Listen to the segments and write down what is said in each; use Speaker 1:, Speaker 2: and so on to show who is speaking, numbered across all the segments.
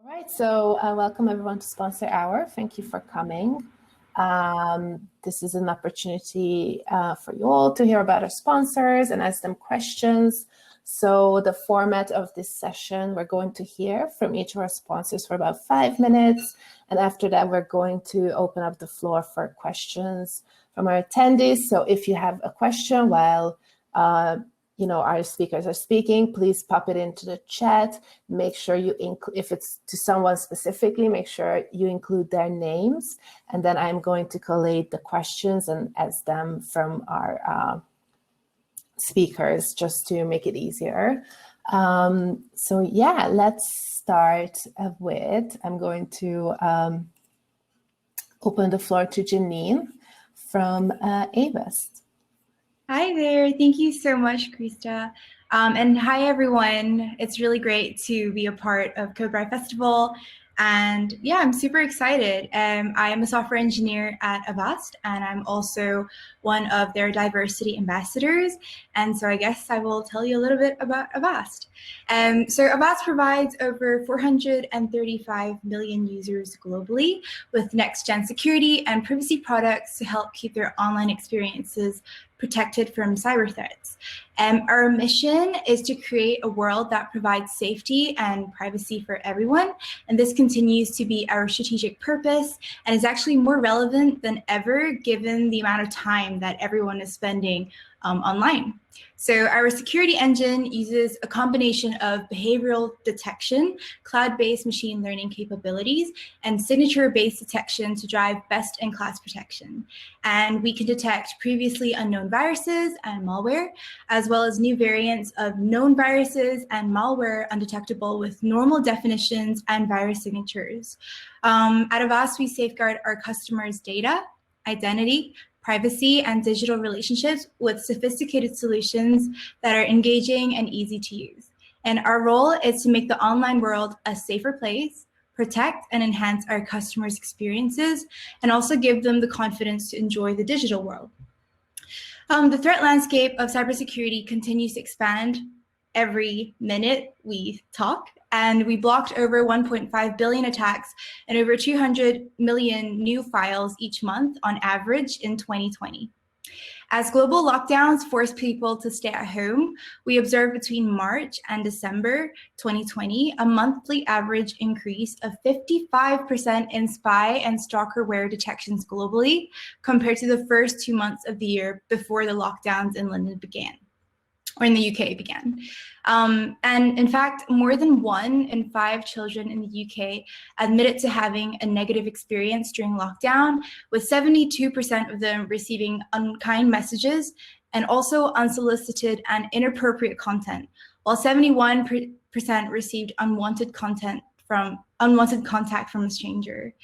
Speaker 1: All right, so welcome everyone to Sponsor Hour. Thank you for coming. This is an opportunity for you all to hear about our sponsors and ask them questions. So the format of this session, we're going to hear from each of our sponsors for about 5 minutes. And after that, we're going to open up the floor for questions from our attendees. So if you have a question while our speakers are speaking, please pop it into the chat. Make sure you if it's to someone specifically, make sure you include their names. And then I'm going to collate the questions and ask them from our speakers just to make it easier. So yeah, let's start with, I'm going to open the floor to Janine from Avast.
Speaker 2: Hi there. Thank you so much, Krista. And hi, everyone. It's really great to be a part of Codebar Festival. And yeah, I'm super excited. I am a software engineer at Avast, and I'm also one of their diversity ambassadors. And so I guess I will tell you a little bit about Avast. So Avast provides over 435 million users globally with next-gen security and privacy products to help keep their online experiences protected from cyber threats. Our mission is to create a world that provides safety and privacy for everyone, and this continues to be our strategic purpose and is actually more relevant than ever given the amount of time that everyone is spending online. So our security engine uses a combination of behavioral detection, cloud-based machine learning capabilities, and signature-based detection to drive best-in-class protection. And we can detect previously unknown viruses and malware, as well as new variants of known viruses and malware undetectable with normal definitions and virus signatures. At Avast, we safeguard our customers' data, identity, privacy, and digital relationships with sophisticated solutions that are engaging and easy to use. And our role is to make the online world a safer place, protect and enhance our customers' experiences, and also give them the confidence to enjoy the digital world. The threat landscape of cybersecurity continues to expand every minute we talk, and we blocked over 1.5 billion attacks and over 200 million new files each month on average in 2020. As global lockdowns forced people to stay at home, we observed between March and December 2020 a monthly average increase of 55% in spy and stalkerware detections globally compared to the first 2 months of the year before the lockdowns in London began, or in the UK began. And in fact, more than 1 in 5 children in the UK admitted to having a negative experience during lockdown, with 72% of them receiving unkind messages and also unsolicited and inappropriate content, while 71% received unwanted contact from a stranger.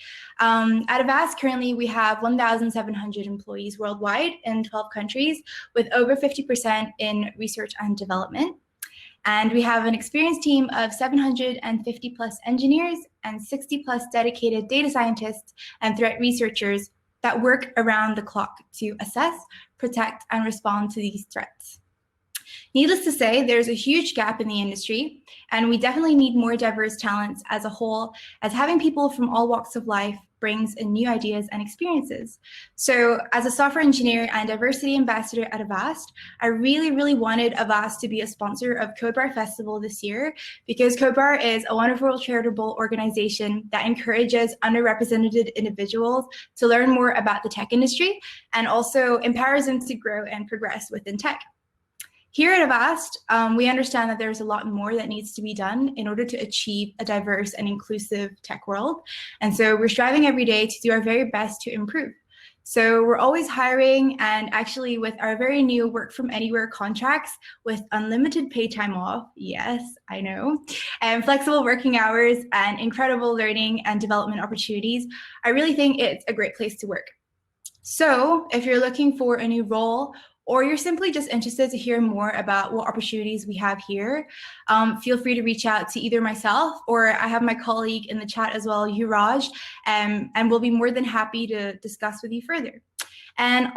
Speaker 2: At Avast, currently we have 1,700 employees worldwide in 12 countries, with over 50% in research and development. And we have an experienced team of 750 plus engineers and 60 plus dedicated data scientists and threat researchers that work around the clock to assess, protect, and respond to these threats. Needless to say, there's a huge gap in the industry, and we definitely need more diverse talents as a whole, as having people from all walks of life brings in new ideas and experiences. So as a software engineer and diversity ambassador at Avast, I really wanted Avast to be a sponsor of Codebar Festival this year, because Codebar is a wonderful charitable organization that encourages underrepresented individuals to learn more about the tech industry and also empowers them to grow and progress within tech. Here at Avast, we understand that there's a lot more that needs to be done in order to achieve a diverse and inclusive tech world. And so we're striving every day to do our very best to improve. So we're always hiring, and actually with our very new work from anywhere contracts with unlimited paid time off, yes, I know, and flexible working hours and incredible learning and development opportunities, I really think it's a great place to work. So if you're looking for a new role, or you're simply just interested to hear more about what opportunities we have here, feel free to reach out to either myself, or I have my colleague in the chat as well, Yuraj, and we'll be more than happy to discuss with you further. And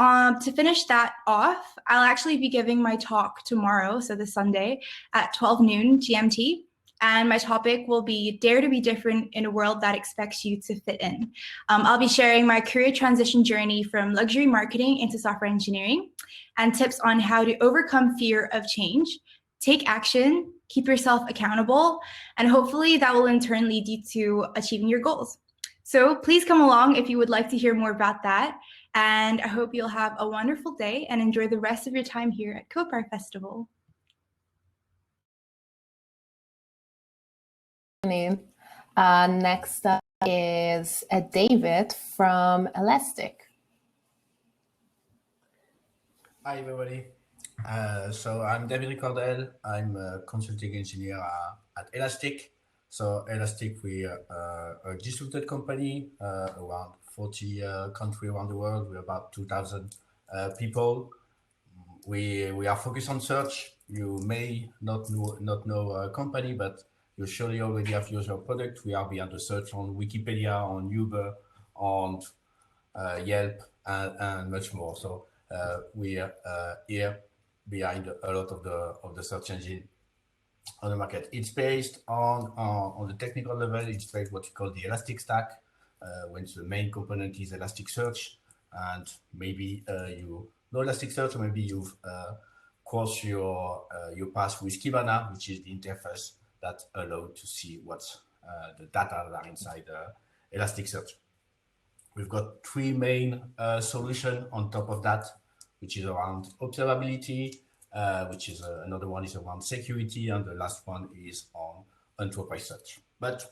Speaker 2: to finish that off, I'll actually be giving my talk tomorrow, so this Sunday, at 12 noon GMT. and my topic will be Dare to be Different in a World That Expects You to Fit In. I'll be sharing my career transition journey from luxury marketing into software engineering and tips on how to overcome fear of change, take action, keep yourself accountable, and hopefully that will in turn lead you to achieving your goals. So please come along if you would like to hear more about that. And I hope you'll have a wonderful day and enjoy the rest of your time here at codebar Festival.
Speaker 1: Next up is David from Elastic.
Speaker 3: Hi, everybody. So I'm David Cordell. I'm a consulting engineer at Elastic. So Elastic, we are a distributed company, around 40 countries around the world. We're about 2,000 people. We are focused on search. You may not know our company, but you surely already have used our product. We are beyond the search on Wikipedia, on Uber, on Yelp, and much more. So we are here behind a lot of the search engine on the market. It's based on the technical level. It's based what we call the Elastic Stack, when the main component is Elasticsearch, and maybe you know Elasticsearch, or maybe you've crossed your path with Kibana, which is the interface that allows to see what's the data that are inside Elasticsearch. We've got three main solutions on top of that, which is around observability, which is another one is around security, and the last one is on enterprise search. But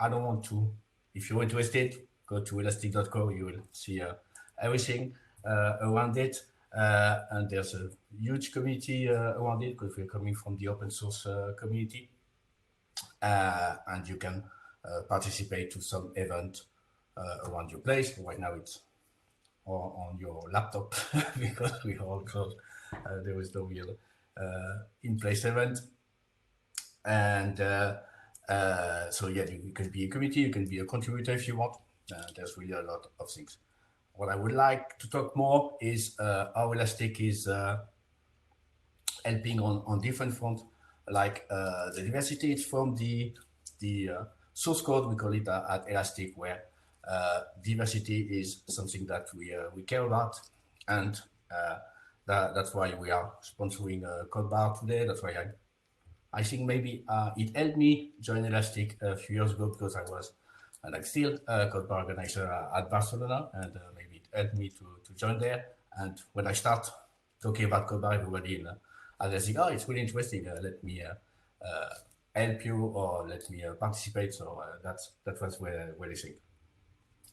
Speaker 3: I don't want to, if you're interested, go to elastic.co, you will see everything around it. And there's a huge community around it because we're coming from the open source community. And you can participate to some event around your place. Right now it's on your laptop because we all closed. There was no real in-place event. And so yeah, you can be a committee, you can be a contributor if you want. There's really a lot of things. What I would like to talk more is how Elastic is helping on different fronts, like the diversity is from the source code, we call it at Elastic, where diversity is something that we care about, and that's why we are sponsoring codebar today. That's why I think maybe it helped me join Elastic a few years ago, because I was like still a codebar organizer at Barcelona, and maybe it helped me to join there. And when I start talking about codebar, everybody in Elastic, oh, it's really interesting. Let me help you, or let me participate. So that was where they think.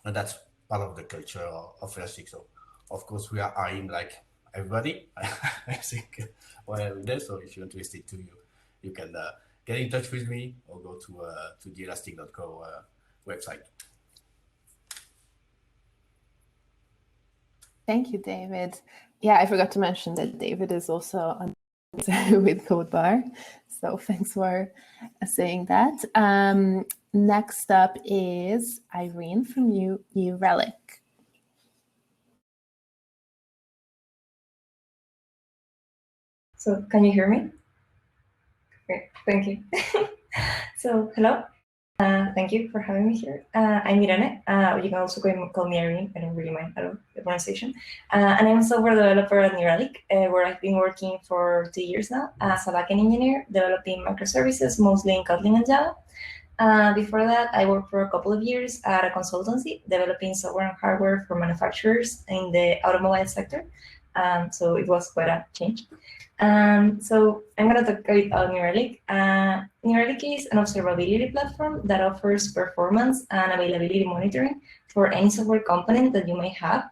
Speaker 3: And that's part of the culture of Elastic. So of course we are eyeing like everybody, I think, while there. So if you're interested too, you can get in touch with me or go to the elastic.co website.
Speaker 1: Thank you, David. Yeah, I forgot to mention that David is also on with codebar. So thanks for saying that. Next up is Irene from New Relic.
Speaker 4: So can you hear me? Great, thank you. So hello, thank you for having me here. I'm Irene. You can also call me Irene. I don't really mind the pronunciation. And I'm a software developer at New Relic, where I've been working for 2 years now as a backend engineer, developing microservices, mostly in Kotlin and Java. Before that, I worked for a couple of years at a consultancy, developing software and hardware for manufacturers in the automobile sector. So it was quite a change. So I'm going to talk about New Relic. New Relic is an observability platform that offers performance and availability monitoring for any software component that you may have.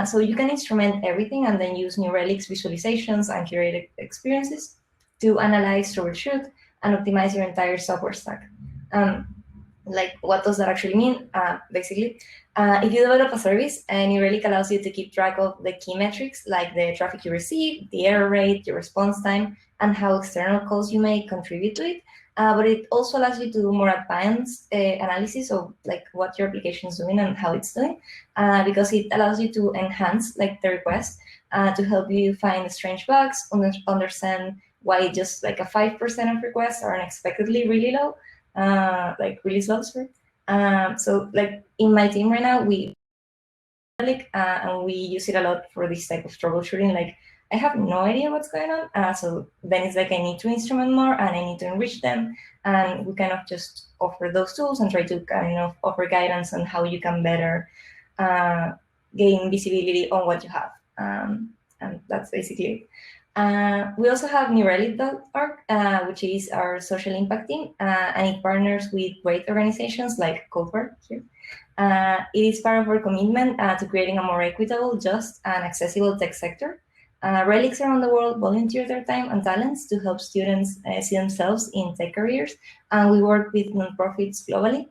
Speaker 4: So you can instrument everything and then use New Relic's visualizations and curated experiences to analyze, troubleshoot, and optimize your entire software stack. Like, what does that actually mean? Basically, if you develop a service, New Relic allows you to keep track of the key metrics, like the traffic you receive, the error rate, your response time, and how external calls you may contribute to it. But it also allows you to do more advanced analysis of like what your application is doing and how it's doing, because it allows you to enhance like the request to help you find strange bugs, understand why just like a 5% of requests are unexpectedly really low, like really slow, sorry. So like in my team right now, and we use it a lot for this type of troubleshooting. Like I have no idea what's going on, so then it's like I need to instrument more and I need to enrich them, and we kind of just offer those tools and try to kind of offer guidance on how you can better gain visibility on what you have, and that's basically it. We also have newrelic.org, which is our social impact team, and it partners with great organizations like codebar here. It is part of our commitment to creating a more equitable, just, and accessible tech sector. Relics around the world volunteer their time and talents to help students see themselves in tech careers, and we work with nonprofits globally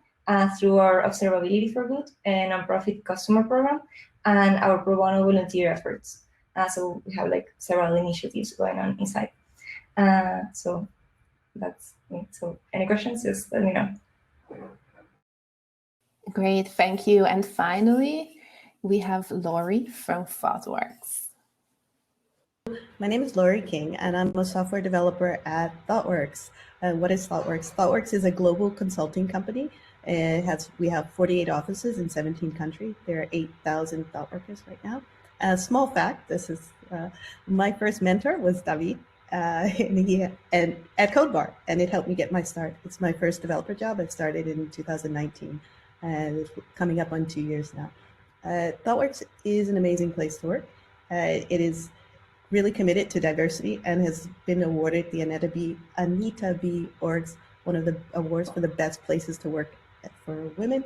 Speaker 4: through our Observability for Good and nonprofit customer program and our pro bono volunteer efforts. So we have like several initiatives going on inside. So that's it. So any questions, just let me know.
Speaker 1: Great, thank you. And finally, we have Lori from ThoughtWorks.
Speaker 5: My name is Lori King, and I'm a software developer at ThoughtWorks. What is ThoughtWorks? ThoughtWorks is a global consulting company. We have 48 offices in 17 countries. There are 8,000 ThoughtWorkers right now. A small fact: this is my first mentor was David, and at codebar, and it helped me get my start. It's my first developer job. I started in 2019, and it's coming up on 2 years now. ThoughtWorks is an amazing place to work. It is really committed to diversity and has been awarded the Anita B. Org's, one of the awards for the best places to work for women.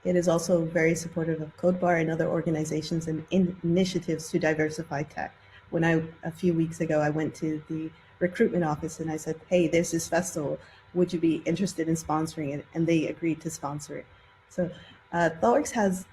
Speaker 5: It is also very supportive of codebar and other organizations and initiatives to diversify tech. A few weeks ago, I went to the recruitment office and I said, hey, there's this festival, would you be interested in sponsoring it? And they agreed to sponsor it. So ThoughtWorks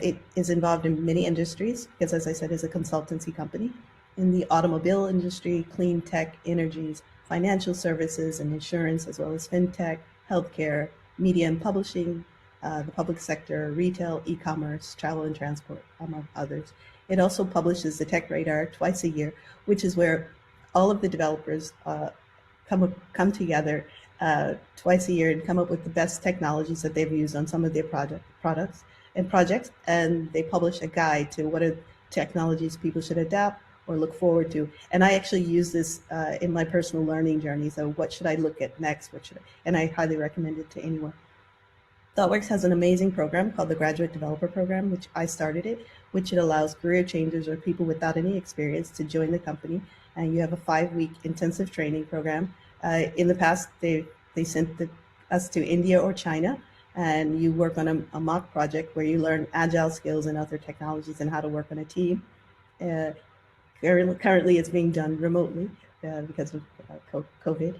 Speaker 5: it is involved in many industries because, as I said, is a consultancy company. In the automobile industry, clean tech, energies, financial services and insurance, as well as fintech, healthcare, media and publishing, the public sector, retail, e-commerce, travel and transport, among others. It also publishes the Tech Radar twice a year, which is where all of the developers come together twice a year and come up with the best technologies that they've used on some of their products and projects, and they publish a guide to what are technologies people should adapt or look forward to. And I actually use this in my personal learning journey. So what should I look at next? And I highly recommend it to anyone. ThoughtWorks has an amazing program called the Graduate Developer Program, which I started it, which it allows career changers or people without any experience to join the company. And you have a 5-week intensive training program. In the past, they sent us to India or China, and you work on a mock project where you learn agile skills and other technologies and how to work on a team. Currently, it's being done remotely because of COVID.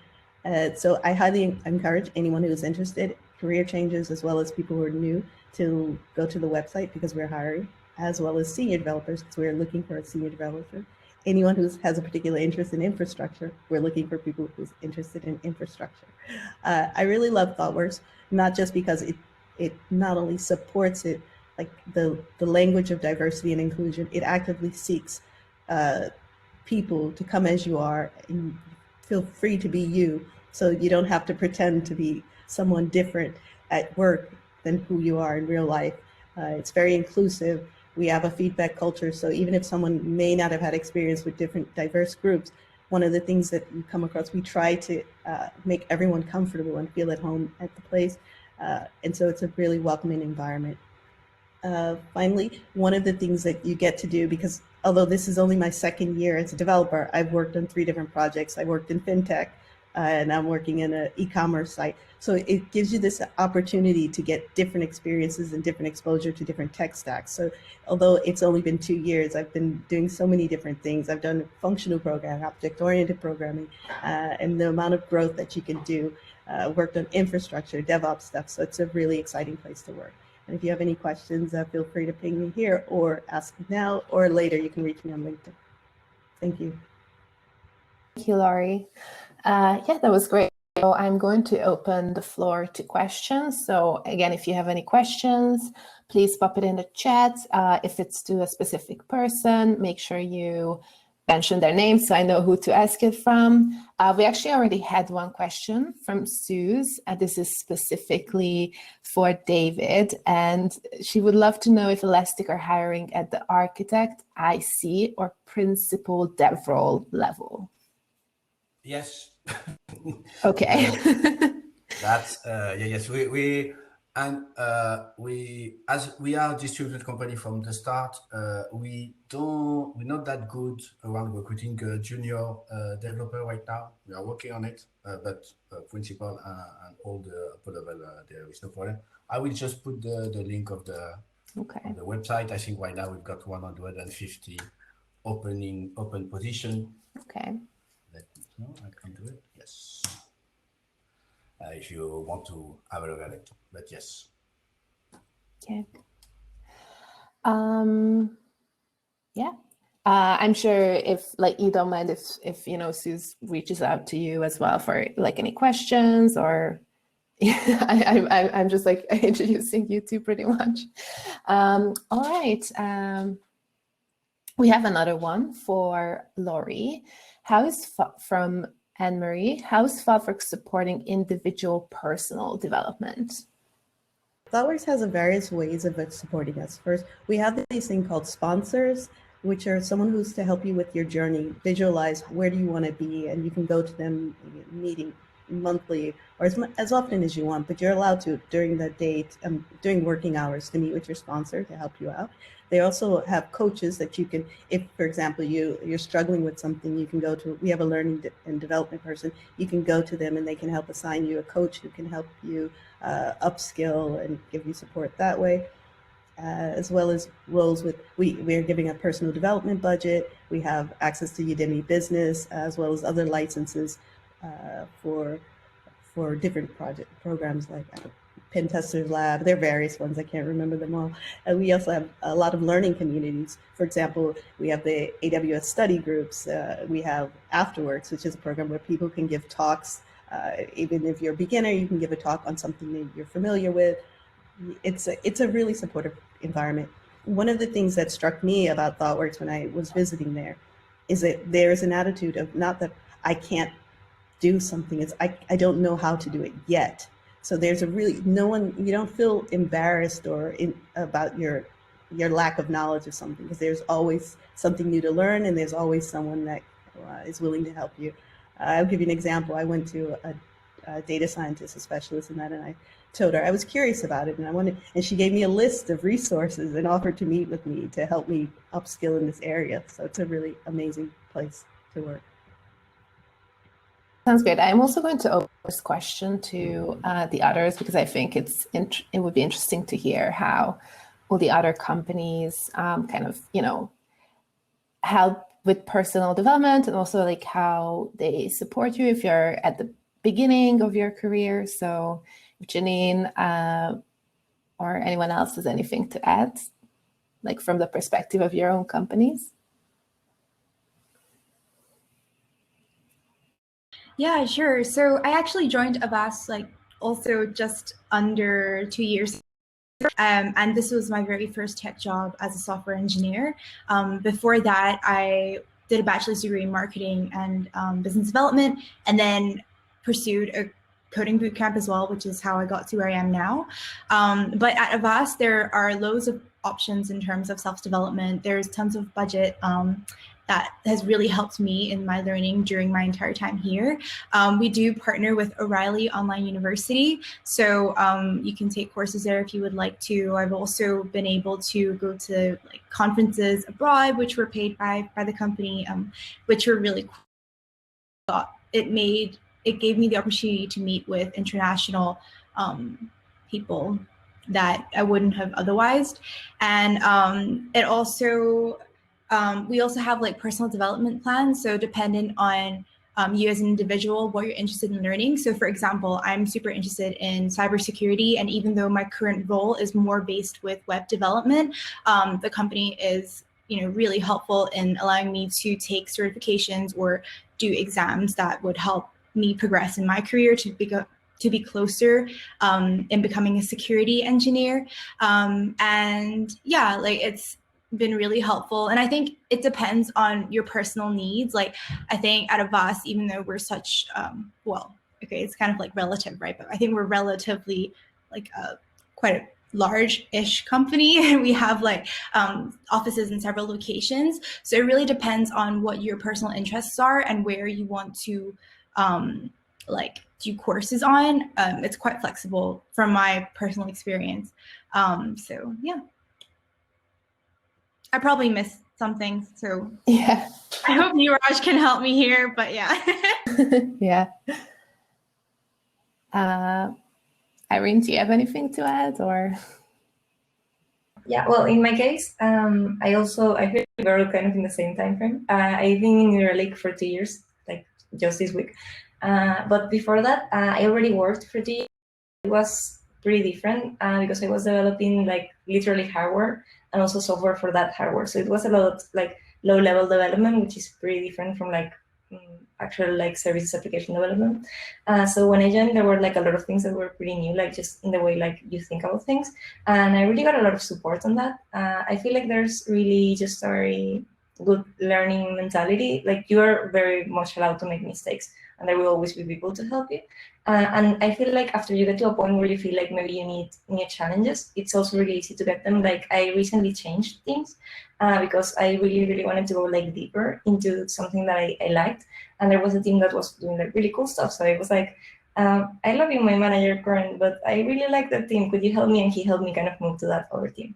Speaker 5: So I highly encourage anyone who is interested, career changers, as well as people who are new, to go to the website because we're hiring, as well as senior developers because we're looking for a senior developer. Anyone who has a particular interest in infrastructure, we're looking for people who's interested in infrastructure. I really love ThoughtWorks, not just because it not only supports it, like the language of diversity and inclusion, it actively seeks people to come as you are and feel free to be you, so you don't have to pretend to be someone different at work than who you are in real life. It's very inclusive. We have a feedback culture, so even if someone may not have had experience with different diverse groups, one of the things that you come across, we try to make everyone comfortable and feel at home at the place. And so it's a really welcoming environment. Finally, one of the things that you get to do, because although this is only my second year as a developer, I've worked on 3 different projects. I worked in fintech, and I'm working in an e-commerce site. So it gives you this opportunity to get different experiences and different exposure to different tech stacks. So although it's only been 2 years, I've been doing so many different things. I've done functional programming, object-oriented programming, and the amount of growth that you can do. Worked on infrastructure, DevOps stuff. So it's a really exciting place to work. And if you have any questions, feel free to ping me here or ask me now, or later you can reach me on LinkedIn. Thank you.
Speaker 1: Thank you, Laurie. Yeah, that was great. So I'm going to open the floor to questions. So again, if you have any questions, please pop it in the chat. If it's to a specific person, make sure you mention their names so I know who to ask it from. We actually already had one question from Suze, and this is specifically for David, and she would love to know if Elastic are hiring at the architect, IC, or principal dev role level.
Speaker 3: Yes.
Speaker 1: Okay.
Speaker 3: That's yes. We as we are a distributed company from the start, we're not that good around recruiting a junior developer right now. We are working on it, but principal and all the upper level, there is no problem. I will just put the link of the website. I think right now we've got 150 open position.
Speaker 1: Okay.
Speaker 3: Let me know. I can do it. Yes. If you want to have a look at it, but yes.
Speaker 1: Okay. Yeah. I'm sure if you don't mind if Suze reaches out to you as well for any questions, or I'm just introducing you two pretty much. All right. We have another one for Laurie. From Anne-Marie, how is ThoughtWorks supporting individual personal development?
Speaker 5: ThoughtWorks has various ways of supporting us. First, we have this thing called sponsors, which are someone who's to help you with your journey, visualize where do you want to be, and you can go to them meeting monthly or as often as you want, but you're allowed to during the day, during working hours, to meet with your sponsor to help you out. They also have coaches that you can, if, for example, you're struggling with something, you can go to, we have a learning and development person, you can go to them and they can help assign you a coach who can help you upskill and give you support that way. As well as roles with, we're giving a personal development budget. We have access to Udemy Business, as well as other licenses for different programs like Pen Testers Lab. There are various ones, I can't remember them all. And we also have a lot of learning communities. For example, we have the AWS study groups. We have Afterworks, which is a program where people can give talks. Even if you're a beginner, you can give a talk on something that you're familiar with. It's a really supportive environment. One of the things that struck me about ThoughtWorks when I was visiting there is that there is an attitude of, not that I can't do something, it's I don't know how to do it yet. So there's you don't feel embarrassed or about your lack of knowledge of something, because there's always something new to learn, and there's always someone that is willing to help you. I'll give you an example. I went to a data scientist, a specialist in that, and I told her I was curious about it, and she gave me a list of resources and offered to meet with me to help me upskill in this area. So it's a really amazing place to work.
Speaker 1: Sounds great. I'm also going to open this question to the others, because I think it would be interesting to hear how all the other companies help with personal development, and also how they support you if you're at the beginning of your career. So if Janine or anyone else has anything to add, from the perspective of your own companies.
Speaker 2: Yeah, sure. So I actually joined Avast also just under 2 years. And this was my very first tech job as a software engineer. Before that, I did a bachelor's degree in marketing and business development, and then pursued a coding bootcamp as well, which is how I got to where I am now. But at Avast, there are loads of options in terms of self-development. There's tons of budget that has really helped me in my learning during my entire time here. We do partner with O'Reilly Online University, so you can take courses there if you would like to. I've also been able to go to conferences abroad, which were paid by the company, which were really cool. It gave me the opportunity to meet with international people that I wouldn't have otherwise. And it also, we also have personal development plans. So dependent on you as an individual, what you're interested in learning. So for example, I'm super interested in cybersecurity. And even though my current role is more based with web development, the company is really helpful in allowing me to take certifications or do exams that would help me progress in my career to be closer in becoming a security engineer. And yeah, been really helpful. And I think it depends on your personal needs. Like, I think at Avast, even though we're such, well, okay, it's kind of like relative, right? But I think we're relatively like quite a large-ish company. We have like offices in several locations. So it really depends on what your personal interests are and where you want to like do courses on. It's quite flexible from my personal experience. So yeah, I probably missed something. So
Speaker 1: Yeah.
Speaker 2: I hope Niraj can help me here, but yeah.
Speaker 1: Yeah. Irene, do you have anything to add, or?
Speaker 4: Yeah, well, in my case, I feel very kind of in the same time frame. I've been in New Lake for 2 years, like just this week. But before that, I already worked for 2 years. It was pretty different because I was developing like literally hardware and also software for that hardware. So it was a lot of like low-level development, which is pretty different from like actual like services application development. So when I joined, there were like a lot of things that were pretty new, like just in the way like you think about things. And I really got a lot of support on that. I feel like there's really just a very good learning mentality. Like you are very much allowed to make mistakes, and there will always be people to help you. And I feel like after you get to a point where you feel like maybe you need new challenges, it's also really easy to get them. Like I recently changed things because I really, really wanted to go like deeper into something that I liked. And there was a team that was doing like really cool stuff. So I was like, I love you, my manager, Corin, but I really like that team. Could you help me? And he helped me kind of move to that other team.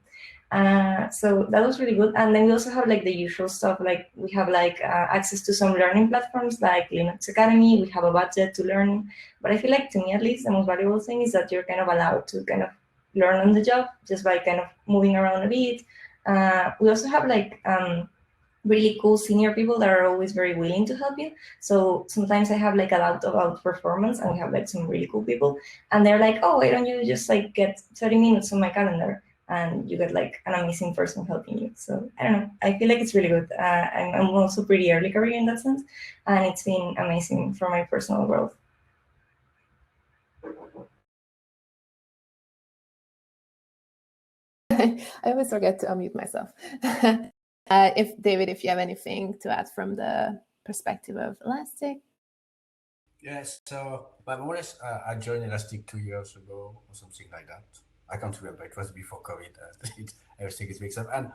Speaker 4: So that was really good. And then we also have like the usual stuff, like we have like access to some learning platforms like Linux Academy. We have a budget to learn. But I feel like, to me at least, the most valuable thing is that you're kind of allowed to kind of learn on the job just by kind of moving around a bit. We also have like really cool senior people that are always very willing to help you. So sometimes I have like a doubt about performance, and we have like some really cool people, and they're like, oh, why don't you just like get 30 minutes on my calendar? And you get like an amazing person helping you. So I don't know, I feel like it's really good. I'm also pretty early career in that sense, and it's been amazing for my personal growth.
Speaker 1: I always forget to unmute myself. If you have anything to add from the perspective of Elastic.
Speaker 3: Yes, so but more or less, I joined Elastic 2 years ago or something like that. I can't remember. It was before COVID. Everything is mixed up, and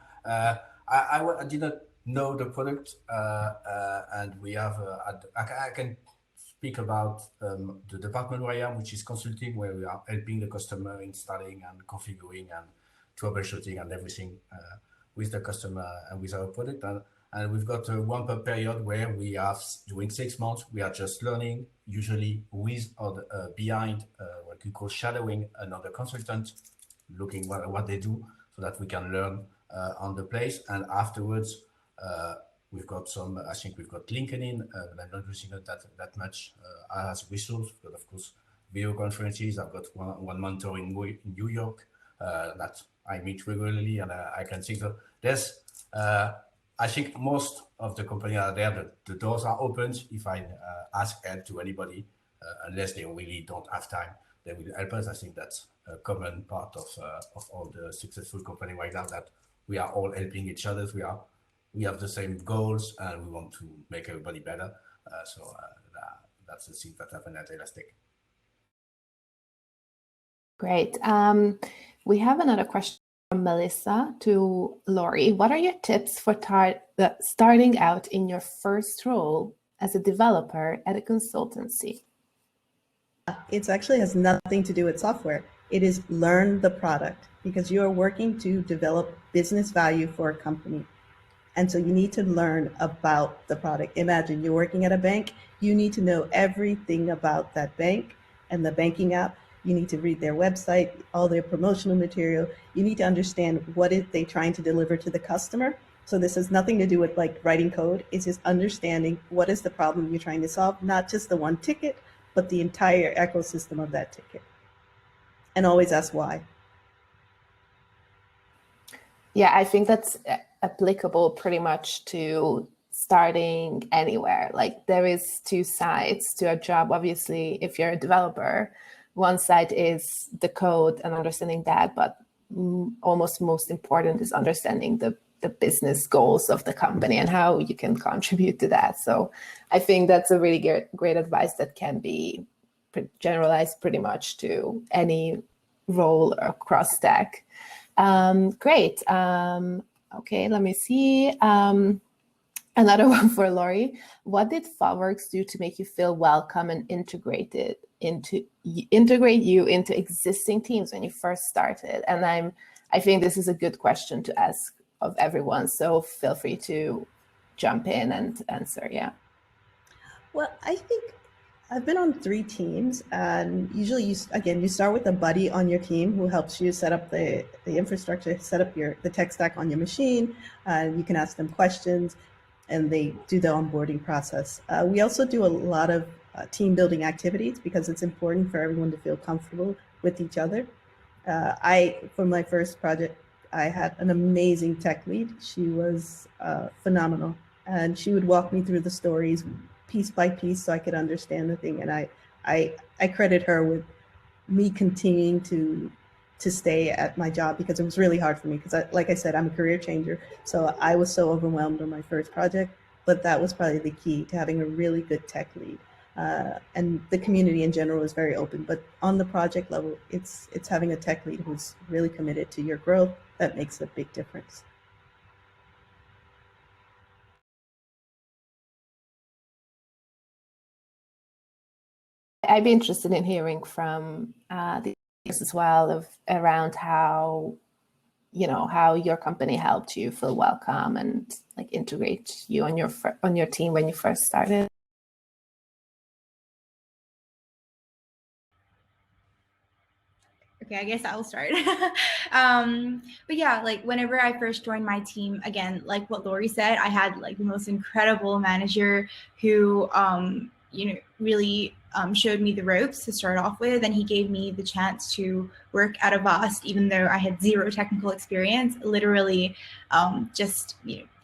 Speaker 3: I did not know the product, and we have. I can speak about the department where I am, which is consulting, where we are helping the customer installing and configuring and troubleshooting and everything with the customer and with our product. And we've got a one-per period where we have, during 6 months, we are just learning, usually with or behind what we call shadowing another consultant, looking what they do, so that we can learn on the place. And afterwards, we've got some, I think we've got LinkedIn, but I'm not using it that much as resource, but of course, video conferences. I've got one mentor in New York that I meet regularly, and I can think that there's, I think most of the companies are there, the doors are open. If I ask help to anybody, unless they really don't have time, they will help us. I think that's a common part of all the successful companies right now, that we are all helping each other. We have the same goals, and we want to make everybody better. So that's the thing that happened at Elastic.
Speaker 1: Great. We have another question from Melissa to Laurie. What are your tips for starting out in your first role as a developer at a consultancy?
Speaker 5: It actually has nothing to do with software. It is learn the product, because you are working to develop business value for a company. And so you need to learn about the product. Imagine you're working at a bank. You need to know everything about that bank and the banking app. You need to read their website, all their promotional material. You need to understand what is they trying to deliver to the customer. So this has nothing to do with like writing code. It's just understanding what is the problem you're trying to solve, not just the one ticket, but the entire ecosystem of that ticket. And always ask why.
Speaker 1: Yeah, I think that's applicable pretty much to starting anywhere. Like there is two sides to a job. Obviously, if you're a developer, one side is the code and understanding that, but almost most important is understanding the the business goals of the company and how you can contribute to that. So I think that's a really great advice that can be generalized pretty much to any role across stack. Great. Okay, let me see. Another one for Laurie. What did ThoughtWorks do to make you feel welcome and integrate you into existing teams when you first started? And I think this is a good question to ask of everyone. So feel free to jump in and answer. Yeah.
Speaker 5: Well, I think I've been on 3 teams, and usually you start with a buddy on your team who helps you set up the infrastructure, set up the tech stack on your machine. You can ask them questions, and they do the onboarding process. We also do a lot of team building activities because it's important for everyone to feel comfortable with each other. For my first project, I had an amazing tech lead. She was phenomenal, and she would walk me through the stories piece by piece so I could understand the thing. And I credit her with me continuing to stay at my job, because it was really hard for me, because like I said, I'm a career changer. So I was so overwhelmed on my first project, but that was probably the key to having a really good tech lead. And the community in general is very open, but on the project level, it's having a tech lead who's really committed to your growth that makes a big difference.
Speaker 1: I'd be interested in hearing from the as well around how your company helped you feel welcome and like integrate you on your team when you first started.
Speaker 2: Okay, I guess I'll start. But yeah, like whenever I first joined my team, again, like what Laurie said, I had like the most incredible manager who really showed me the ropes to start off with, and he gave me the chance to work at Avast, even though I had 0 technical experience. Literally, just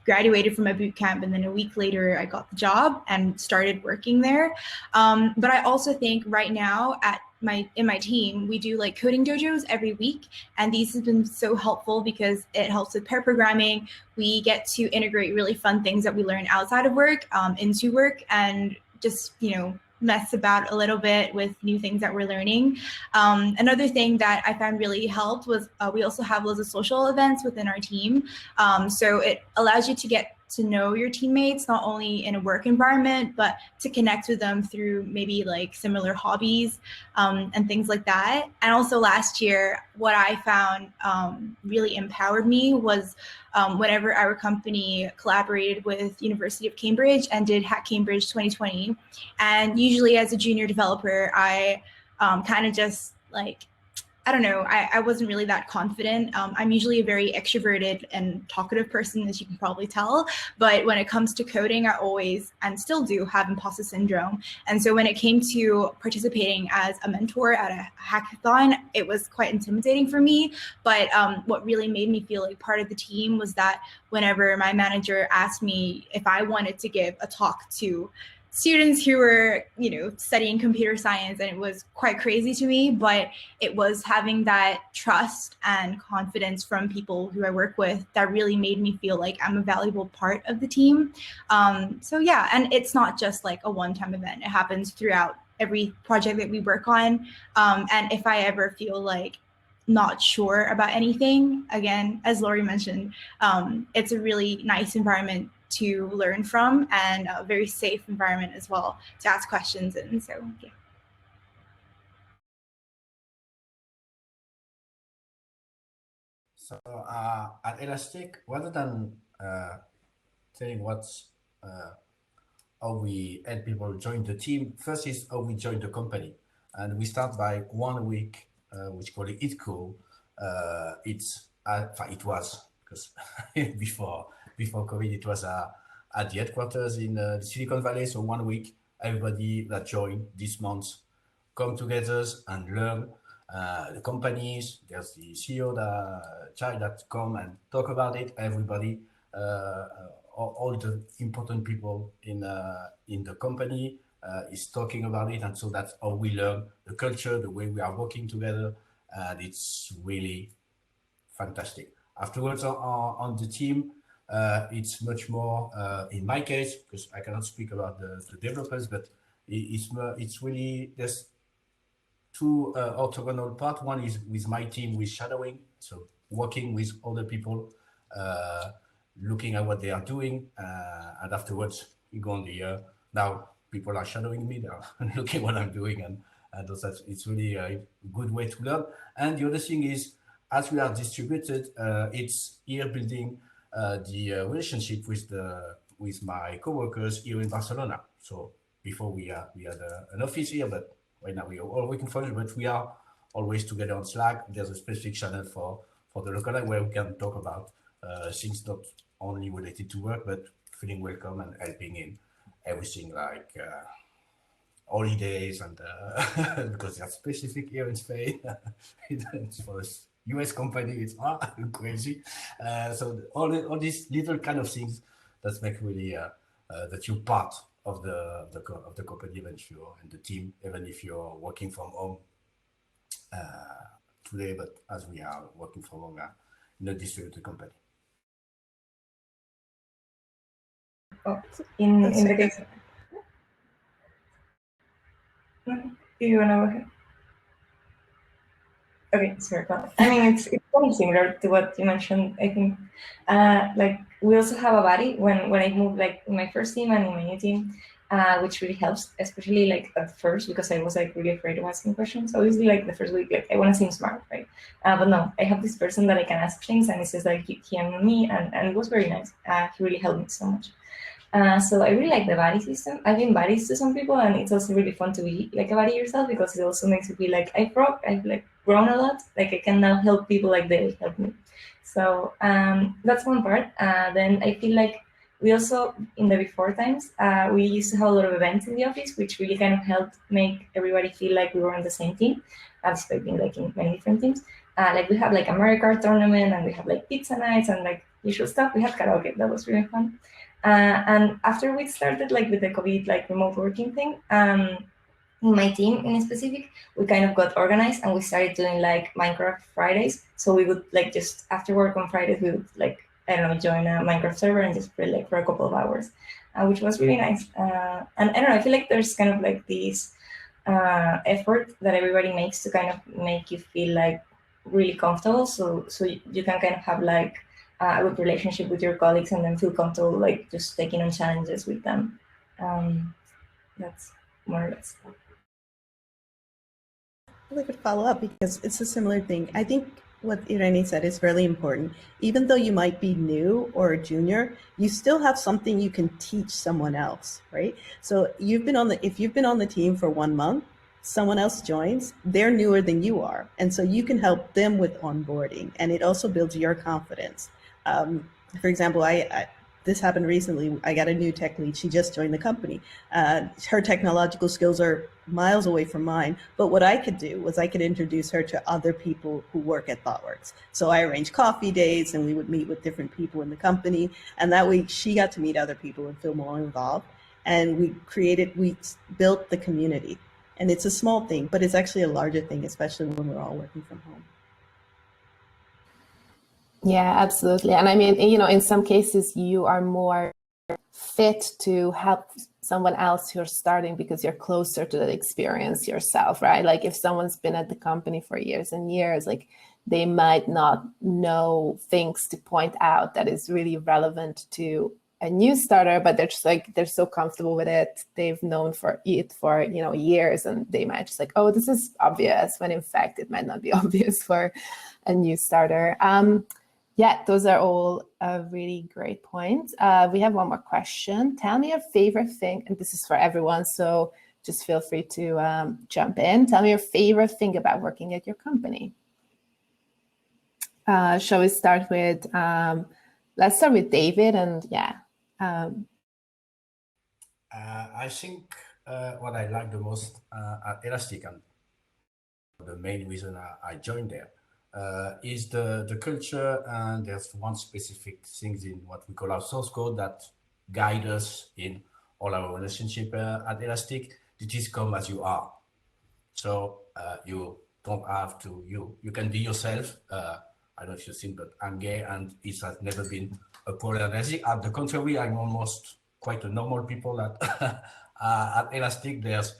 Speaker 2: graduated from a boot camp, and then a week later I got the job and started working there. But I also think right now in my team, we do like coding dojos every week, and these have been so helpful because it helps with pair programming. We get to integrate really fun things that we learn outside of work into work, and just mess about a little bit with new things that we're learning. Another thing that I found really helped was we also have loads of social events within our team. So it allows you to get to know your teammates, not only in a work environment, but to connect with them through maybe like similar hobbies and things like that. And also last year, what I found really empowered me was whenever our company collaborated with University of Cambridge and did Hack Cambridge 2020. And usually as a junior developer, I kind of just like, I don't know, I wasn't really that confident. I'm usually a very extroverted and talkative person, as you can probably tell. But when it comes to coding, I always, and still do, have imposter syndrome. And so when it came to participating as a mentor at a hackathon, it was quite intimidating for me. But what really made me feel like part of the team was that whenever my manager asked me if I wanted to give a talk to students who were, studying computer science, and it was quite crazy to me, but it was having that trust and confidence from people who I work with that really made me feel like I'm a valuable part of the team. So yeah, and it's not just like a one-time event. It happens throughout every project that we work on. And if I ever feel like not sure about anything, again, as Laurie mentioned, it's a really nice environment to learn from, and a very safe environment as well to ask questions in. So yeah.
Speaker 3: So at Elastic, rather than telling how we help people join the team, first is how we join the company, and we start by 1 week, which call it cool. It was because before COVID, it was at the headquarters in the Silicon Valley. So 1 week, everybody that joined this month come together and learn the companies. There's the CEO, the child that come and talk about it. Everybody, all the important people in the company is talking about it, and so that's how we learn the culture, the way we are working together, and it's really fantastic. Afterwards, on the team, It's much more, in my case, because I cannot speak about the developers, but it's really, there's two orthogonal part. One is with my team with shadowing, so working with other people, looking at what they are doing, and afterwards you go on the now people are shadowing me, they are looking what I'm doing, and that's, it's really a good way to learn. And the other thing is, as we are distributed, it's here building the relationship with my coworkers here in Barcelona. So before we had an office here, but right now we are all working from it, but we are always together on Slack. There's a specific channel for the local where we can talk about things not only related to work, but feeling welcome and helping in everything like holidays and because they're specific here in Spain. It's for a US company, it's crazy. So all these little kind of things that make really that you're part of the company, even if you're in the team, even if you're working from home today, but as we are working from home in a distributed company.
Speaker 4: Oh, in the case. Do you want to go ahead? Okay, sorry. Well, I mean, it's very similar to what you mentioned. I think, like we also have a buddy when I moved, like in my first team and in my new team, which really helps, especially like at first, because I was like really afraid of asking questions. Obviously, like the first week, like I want to seem smart, right? But no, I have this person that I can ask things, and it's just like he and me, and it was very nice. He really helped me so much. So I really like the buddy system. I've been buddies to some people, and it's also really fun to be like a buddy yourself, because it also makes you feel like I've like grown a lot. Like I can now help people like they help me. So that's one part. Then I feel like we also, in the before times, we used to have a lot of events in the office, which really kind of helped make everybody feel like we were on the same team, despite being like in many different teams. Like we have like a Mario Kart tournament, and we have like pizza nights and like usual stuff. We had karaoke. That was really fun. And after we started like with the COVID like remote working thing, in my team in specific, we kind of got organized and we started doing like Minecraft Fridays. So we would like just after work on Fridays, we would like, I don't know, join a Minecraft server and just play like for a couple of hours, which was really nice. And I don't know, I feel like there's kind of like this effort that everybody makes to kind of make you feel like really comfortable. So you can kind of have like a good relationship with your colleagues and then feel comfortable like just taking on challenges with them. That's more or less.
Speaker 5: I could follow up because it's a similar thing. I think what Irene said is really important. Even though you might be new or a junior, you still have something you can teach someone else, right? So if you've been on the team for 1 month, someone else joins, they're newer than you are. And so you can help them with onboarding, and it also builds your confidence. For example, this happened recently. I got a new tech lead. She just joined the company. Her technological skills are miles away from mine. But what I could do was I could introduce her to other people who work at ThoughtWorks. So I arranged coffee dates, and we would meet with different people in the company. And that way she got to meet other people and feel more involved. And we built the community. And it's a small thing, but it's actually a larger thing, especially when we're all working from home.
Speaker 1: Yeah, absolutely. And I mean, you know, in some cases you are more fit to help someone else who's starting because you're closer to that experience yourself, right? Like if someone's been at the company for years and years, like they might not know things to point out that is really relevant to a new starter, but they're just like, they're so comfortable with it. They've known for you know, years, and they might just like, oh, this is obvious, when in fact it might not be obvious for a new starter. Yeah, those are all really great points. We have one more question. Tell me your favorite thing, and this is for everyone, so just feel free to jump in. Tell me your favorite thing about working at your company. Shall we start with, let's start with David, and yeah.
Speaker 3: I think what I like the most at Elastic, and the main reason I joined there, is the culture, and there's one specific things in what we call our source code that guide us in all our relationship at Elastic. It is come as you are. So you don't have to, you can be yourself. I don't know if you've seen, but I'm gay, and it has never been poor Elastic. At the contrary, I'm almost quite a normal people at at Elastic. There's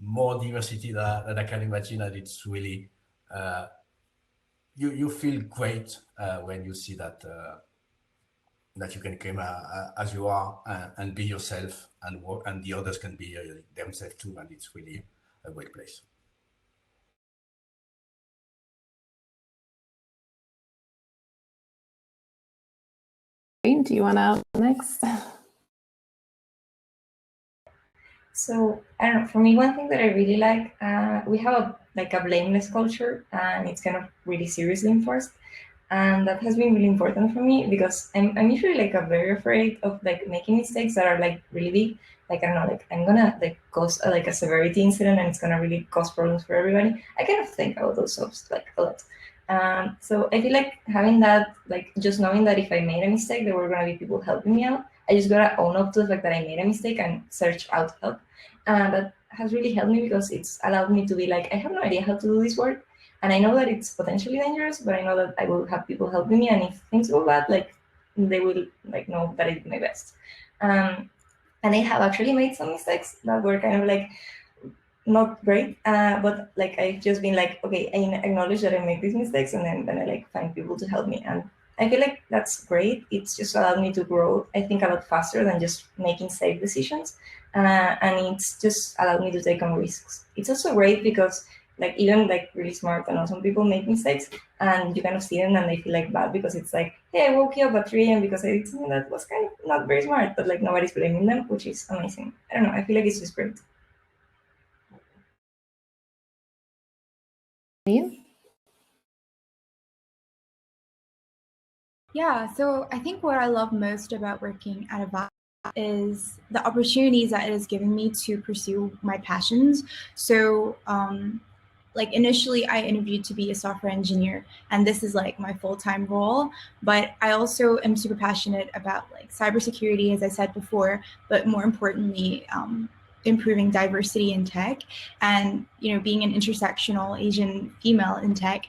Speaker 3: more diversity than I can imagine, and it's really you feel great when you see that that you can come as you are and be yourself and work, and the others can be themselves too, and it's really a great place.
Speaker 1: Do you want to next?
Speaker 4: So I don't know. For me, one thing that I really like, we have a blameless culture, and it's kind of really seriously enforced, and that has been really important for me because I'm usually very afraid of making mistakes that are really big. Like, I don't know, I'm gonna cause a severity incident and it's gonna really cause problems for everybody. I kind of think about those stuff a lot. So I feel like having that, just knowing that if I made a mistake, there were gonna be people helping me out. I just gotta own up to the fact that I made a mistake and search out help. And that has really helped me because it's allowed me to be I have no idea how to do this work. And I know that it's potentially dangerous, but I know that I will have people helping me. And if things go bad, they will know that I did my best. And I have actually made some mistakes that were kind of not great, but I've just been okay, I acknowledge that I make these mistakes, and then I find people to help me. And I feel like that's great. It's just allowed me to grow, I think, a lot faster than just making safe decisions. And it's just allowed me to take on risks. It's also great because even really smart and awesome people make mistakes, and you kind of see them and they feel bad because it's hey, I woke you up at 3 a.m. because I did something that was kind of not very smart, but nobody's blaming them, which is amazing. I don't know, I feel like it's just great.
Speaker 2: Yeah, so I think what I love most about working at Avast is the opportunities that it has given me to pursue my passions. So initially I interviewed to be a software engineer, and this is my full-time role, but I also am super passionate about cybersecurity, as I said before, but more importantly, improving diversity in tech. And being an intersectional Asian female in tech,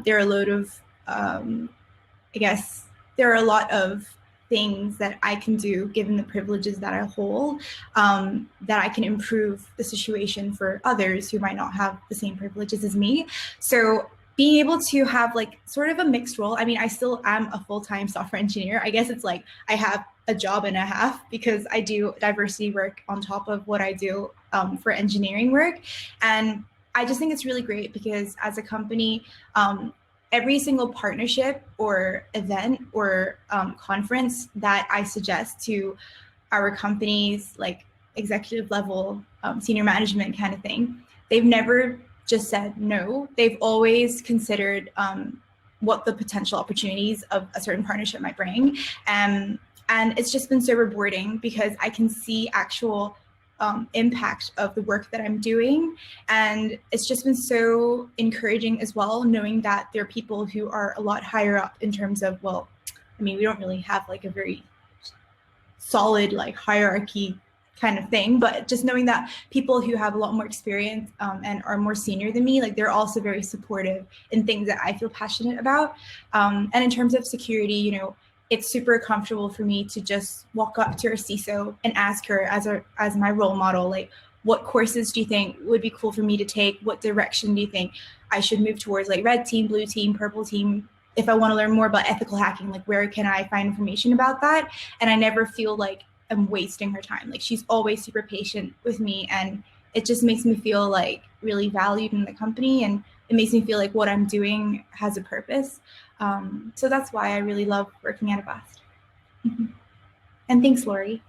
Speaker 2: there are a load of I guess there are a lot of things that I can do, given the privileges that I hold, that I can improve the situation for others who might not have the same privileges as me. So being able to have sort of a mixed role. I mean, I still am a full-time software engineer. I guess it's I have a job and a half because I do diversity work on top of what I do for engineering work. And I just think it's really great because as a company, every single partnership or event or conference that I suggest to our companies, executive level, senior management kind of thing, they've never just said no. They've always considered what the potential opportunities of a certain partnership might bring. And it's just been so rewarding because I can see actual impact of the work that I'm doing. And it's just been so encouraging as well, knowing that there are people who are a lot higher up in terms of, well, I mean, we don't really have a very solid hierarchy kind of thing, but just knowing that people who have a lot more experience and are more senior than me, they're also very supportive in things that I feel passionate about. And in terms of security, it's super comfortable for me to just walk up to our CISO and ask her as my role model, what courses do you think would be cool for me to take? What direction do you think I should move towards, red team, blue team, purple team? If I want to learn more about ethical hacking, where can I find information about that? And I never feel I'm wasting her time. She's always super patient with me, and it just makes me feel really valued in the company, and it makes me feel what I'm doing has a purpose. So that's why I really love working at Avast. And thanks, Lori.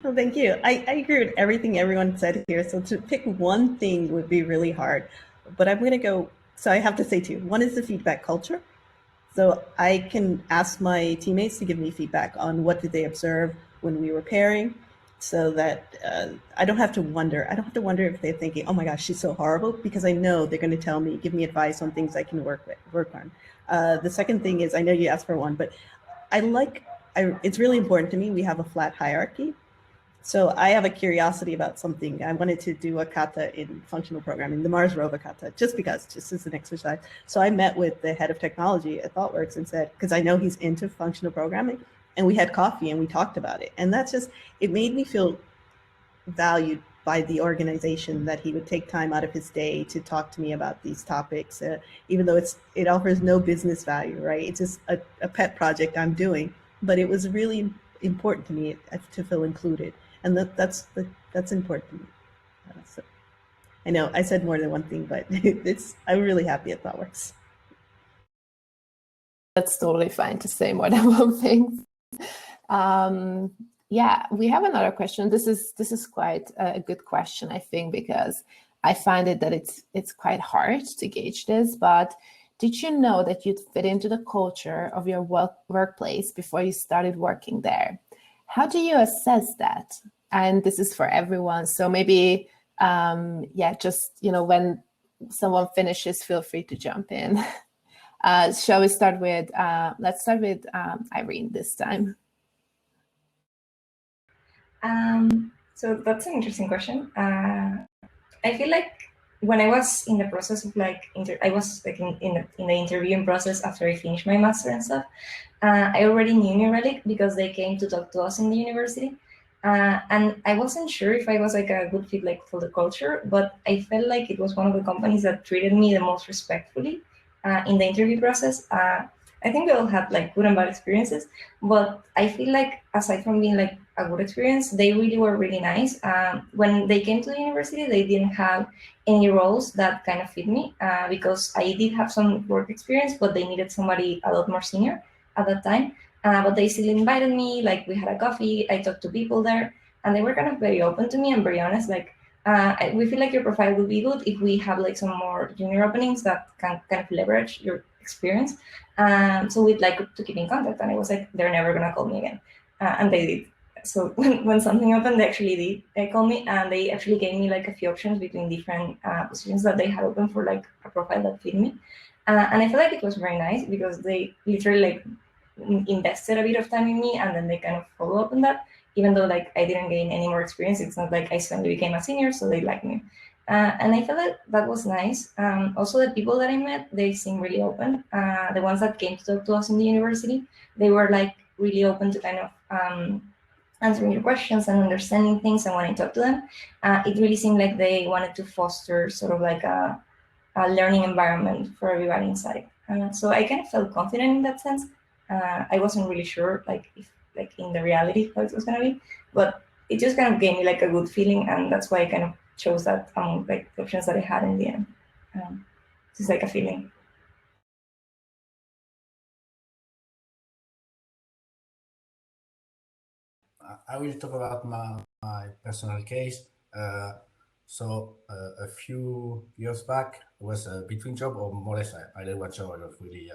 Speaker 5: Well, thank you. I agree with everything everyone said here. So to pick one thing would be really hard, but I'm going to go. So I have to say two. One is the feedback culture. So I can ask my teammates to give me feedback on what did they observe when we were pairing, so that I don't have to wonder. I don't have to wonder if they're thinking, oh my gosh, she's so horrible, because I know they're going to tell me, give me advice on things I can work on. The second thing is, I know you asked for one, but it's really important to me we have a flat hierarchy. So I have a curiosity about something. I wanted to do a kata in functional programming, the Mars rover kata, just as an exercise. So I met with the head of technology at ThoughtWorks and said, because I know he's into functional programming, and we had coffee and we talked about it. And that's just, it made me feel valued by the organization that he would take time out of his day to talk to me about these topics, even though it offers no business value, right? It's just a pet project I'm doing, but it was really important to me to feel included, and that's important to me. So I know I said more than one thing, but I'm really happy at ThoughtWorks.
Speaker 1: That's totally fine to say more than one thing. Yeah, we have another question. This is quite a good question, I think, because I find it that it's quite hard to gauge this. But did you know that you'd fit into the culture of your workplace before you started working there? How do you assess that? And this is for everyone. So maybe, yeah, just, when someone finishes, feel free to jump in. Shall we start with, let's start with Irene this time.
Speaker 4: So that's an interesting question. I feel like when I was in the process of I was like in the interviewing process after I finished my master and stuff, I already knew New Relic because they came to talk to us in the university. And I wasn't sure if I was like a good fit for the culture, but I felt like it was one of the companies that treated me the most respectfully in the interview process. I think we all had good and bad experiences, but I feel like aside from being a good experience, they really were really nice. When they came to the university, they didn't have any roles that kind of fit me because I did have some work experience, but they needed somebody a lot more senior at that time. But they still invited me, we had a coffee, I talked to people there, and they were kind of very open to me and very honest. We feel like your profile would be good if we have some more junior openings that can kind of leverage your experience. So we'd like to keep in contact. And I was like, they're never gonna call me again. And they did. So when something happened, they actually did call me, and they actually gave me a few options between different positions that they had open for a profile that fit me. And I feel like it was very nice because they literally invested a bit of time in me, and then they kind of follow up on that. Even though I didn't gain any more experience, it's not like I suddenly became a senior, so they liked me. And I felt like that was nice. Also, the people that I met, they seemed really open. The ones that came to talk to us in the university, they were really open to kind of answering your questions and understanding things. And when I talked to them, it really seemed like they wanted to foster sort of a learning environment for everybody inside. So I kind of felt confident in that sense. I wasn't really sure if in the reality how it was gonna be, but it just kind of gave me a good feeling, and that's why I kind of chose that among the options that I had in the end. It's a feeling.
Speaker 3: I will talk about my personal case. A few years back, it was a between job, or more or less, I did one job. I was really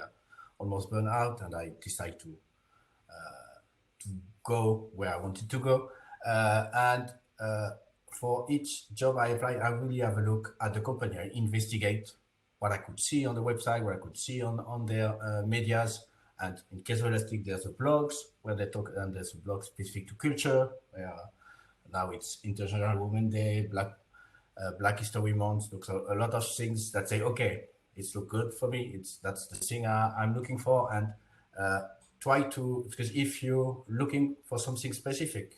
Speaker 3: almost burned out, and I decided to go where I wanted to go. For each job I apply, I really have a look at the company. I investigate what I could see on the website, what I could see on their medias. And in case of Elastic, there's the blogs where they talk, and there's a blog specific to culture. Where now it's International Women's Day, Black History Month. So a lot of things that say, okay, it's look good for me. That's the thing I'm looking for, and try to, because if you're looking for something specific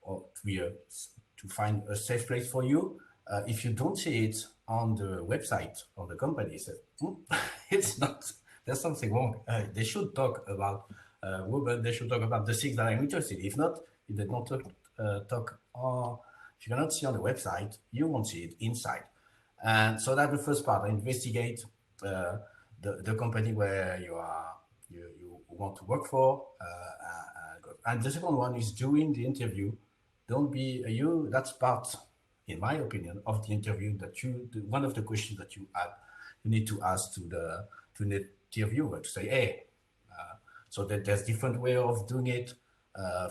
Speaker 3: or to find a safe place for you, if you don't see it on the website of the company, so, it's not. There's something wrong. They should talk about women. They should talk about the things that I'm interested in. If not, if they don't talk, or if you cannot see on the website, you won't see it inside. And so that's the first part. Investigate the company where you want to work for. And the second one is during the interview. Don't be you. That's part, in my opinion, of the interview that one of the questions that you need to ask to the interviewer to say, hey, so that there's different way of doing it.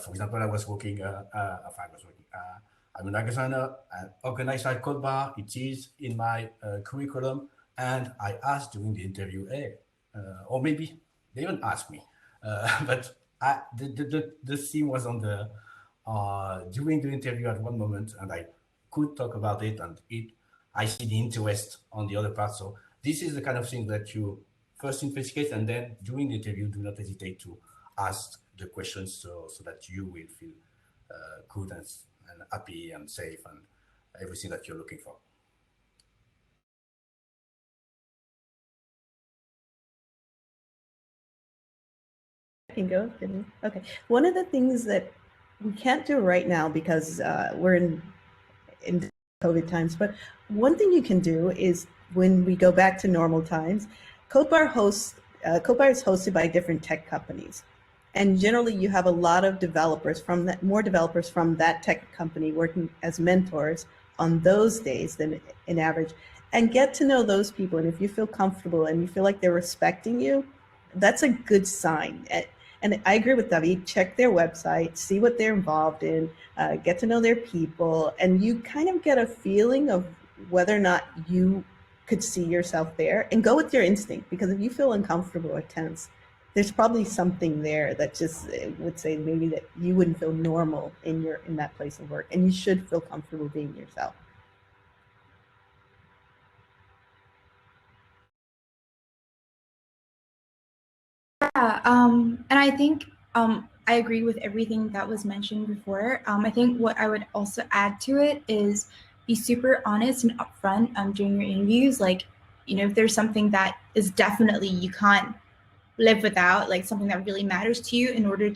Speaker 3: For example, I'm a designer and organized at codebar. It is in my curriculum, and I asked during the interview, hey, or maybe they even asked me, but the theme was on during the interview at one moment, and I could talk about it, and I see the interest on the other part. So this is the kind of thing that you first investigate, and then during the interview, do not hesitate to ask the questions so that you will feel good and happy and safe and everything that you're looking for.
Speaker 5: Can go. Okay. One of the things that we can't do right now because we're in COVID times, but one thing you can do is when we go back to normal times, codebar is hosted by different tech companies, and generally you have a lot of developers more developers from that tech company working as mentors on those days than in average, and get to know those people. And if you feel comfortable and you feel like they're respecting you, that's a good sign. And I agree with David, check their website, see what they're involved in, get to know their people, and you kind of get a feeling of whether or not you could see yourself there, and go with your instinct, because if you feel uncomfortable or tense, there's probably something there that just would say maybe that you wouldn't feel normal in that place of work, and you should feel comfortable being yourself.
Speaker 2: Yeah, and I think I agree with everything that was mentioned before. I think what I would also add to it is be super honest and upfront during your interviews. Like, if there's something that is definitely you can't live without, like something that really matters to you in order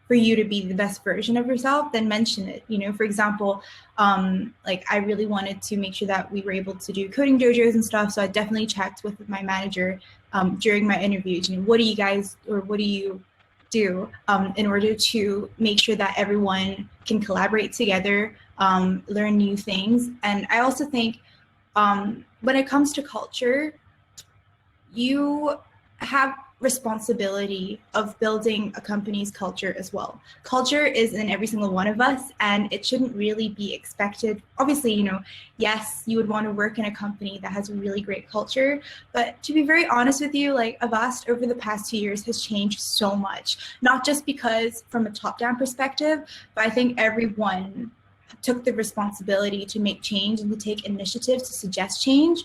Speaker 2: for you to be the best version of yourself, then mention it. For example, like I really wanted to make sure that we were able to do coding dojos and stuff. So I definitely checked with my manager during my interviews, what do you guys, or what do you do in order to make sure that everyone can collaborate together, learn new things. And I also think when it comes to culture, you have responsibility of building a company's culture as well. Culture is in every single one of us, and it shouldn't really be expected. Obviously, yes, you would want to work in a company that has a really great culture, but to be very honest with you, like Avast over the past 2 years has changed so much, not just because from a top-down perspective, but I think everyone took the responsibility to make change and to take initiatives to suggest change.